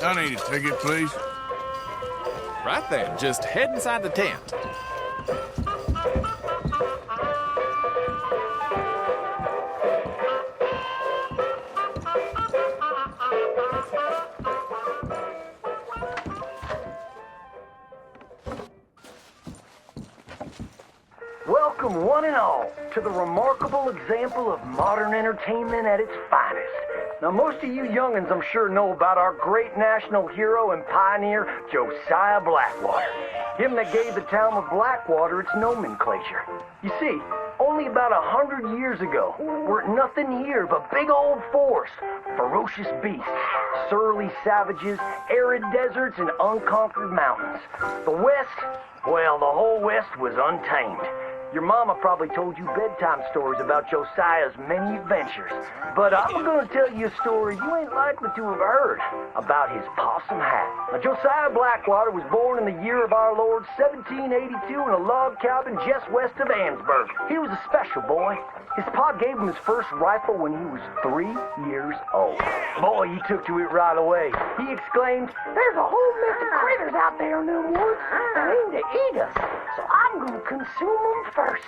I need a ticket, please. Right then, just head inside the tent. Welcome, one and all, to the remarkable example of modern entertainment at its finest. Now, most of you young'uns, I'm sure, know about our great national hero and pioneer, Josiah Blackwater. Him that gave the town of Blackwater its nomenclature. You see, only about 100 years ago, weren't nothing here but big old forests, ferocious beasts, surly savages, arid deserts, and unconquered mountains. The West, well, the whole West was untamed. Your mama probably told you bedtime stories about Josiah's many adventures. But I'm going to tell you a story you ain't likely to have heard about his possum hat. Now, Josiah Blackwater was born in the year of our Lord 1782 in a log cabin just west of Ansburg. He was a special boy. His pa gave him his first rifle when he was 3 years old. Boy, he took to it right away. He exclaimed, "There's a whole mess of critters out there in them woods that aim to eat us, so I'm going to consume them first."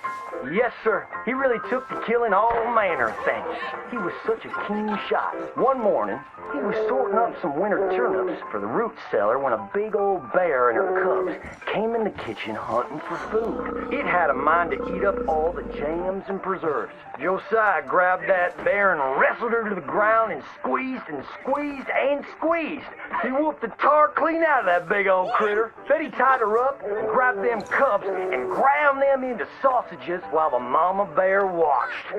Yes, sir. He really took to killing all manner of things. He was such a keen shot. One morning, he was sorting up some winter turnips for the root cellar when a big old bear and her cubs came in the kitchen hunting for food. It had a mind to eat up all the jams and preserves. Josiah grabbed that bear and wrestled her to the ground and squeezed and squeezed and squeezed. He whooped the tar clean out of that big old critter. Then he tied her up and grabbed them cubs and ground them into sausages while the mama bear watched.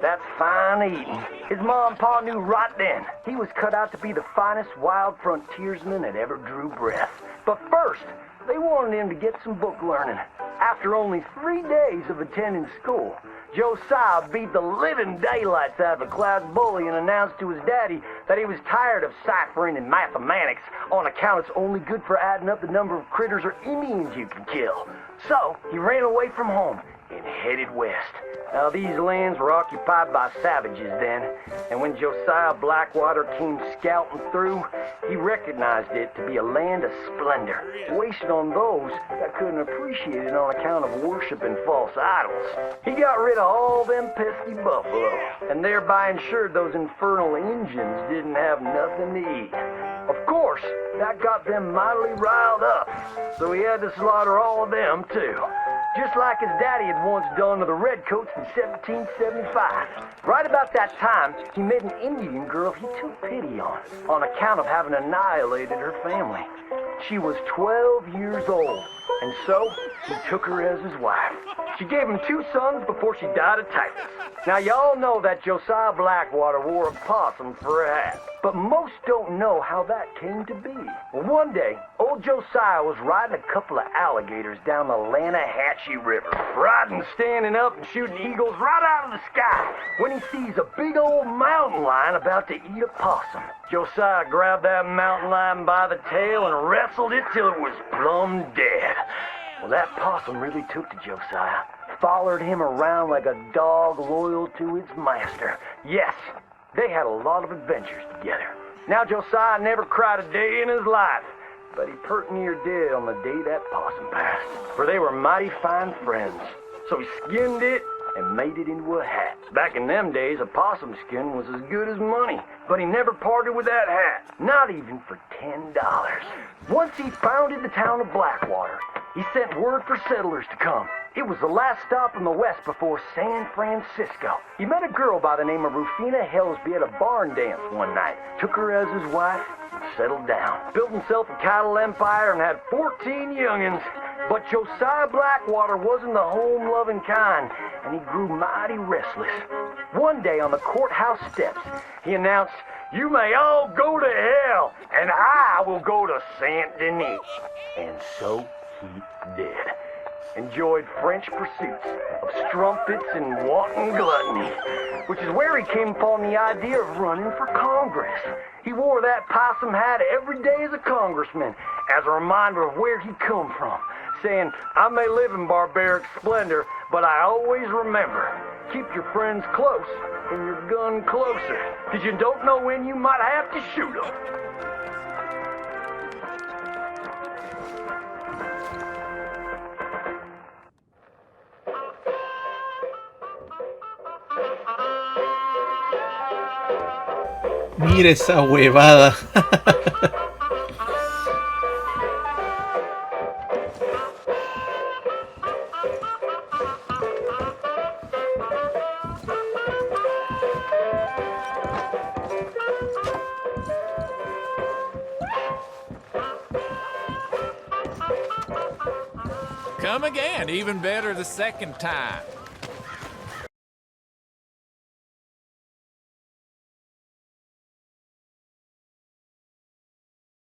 That's fine eating. His mom and pa knew right then he was cut out to be the finest wild frontiersman that ever drew breath. But first, they wanted him to get some book learning. After only 3 days of attending school, Josiah beat the living daylights out of a class bully and announced to his daddy that he was tired of ciphering and mathematics on account it's only good for adding up the number of critters or Indians you can kill. So he ran away from home and headed west. Now, these lands were occupied by savages then, and when Josiah Blackwater came scouting through, he recognized it to be a land of splendor, wasted on those that couldn't appreciate it on account of worshiping false idols. He got rid of all them pesky buffalo, and thereby ensured those infernal Injuns didn't have nothing to eat. Of course, that got them mightily riled up, so he had to slaughter all of them too. Just like his daddy had once done to the Redcoats in 1775. Right about that time, he met an Indian girl he took pity on account of having annihilated her family. She was 12 years old, and so he took her as his wife. She gave him 2 sons before she died of typhus. Now, y'all know that Josiah Blackwater wore a possum for a hat, but most don't know how that came to be. Well, one day, old Josiah was riding a couple of alligators down the Lanahatchee River, riding, standing up, and shooting eagles right out of the sky, when he sees a big old mountain lion about to eat a possum. Josiah grabbed that mountain lion by the tail and wrestled it till it was plumb dead. Well, that possum really took to Josiah, followed him around like a dog loyal to its master. Yes, they had a lot of adventures together. Now, Josiah never cried a day in his life, but he pert near did on the day that possum passed, for they were mighty fine friends. So he skinned it and made it into a hat. Back in them days, a possum skin was as good as money, but he never parted with that hat, not even for $10. Once he founded the town of Blackwater, he sent word for settlers to come. It was the last stop in the west before San Francisco. He met a girl by the name of Rufina Helsby at a barn dance one night, took her as his wife, and settled down. Built himself a cattle empire and had 14 youngins. But Josiah Blackwater wasn't the home-loving kind, and he grew mighty restless. One day on the courthouse steps, he announced, "You may all go to hell, and I will go to Saint Denis." And so he did. Enjoyed French pursuits of strumpets and wanton gluttony, which is where he came upon the idea of running for Congress. He wore that possum hat every day as a congressman, as a reminder of where he come from, saying, "I may live in barbaric splendor, but I always remember, keep your friends close and your gun closer, because you don't know when you might have to shoot them." Mira esa huevada. Come again, even better the second time.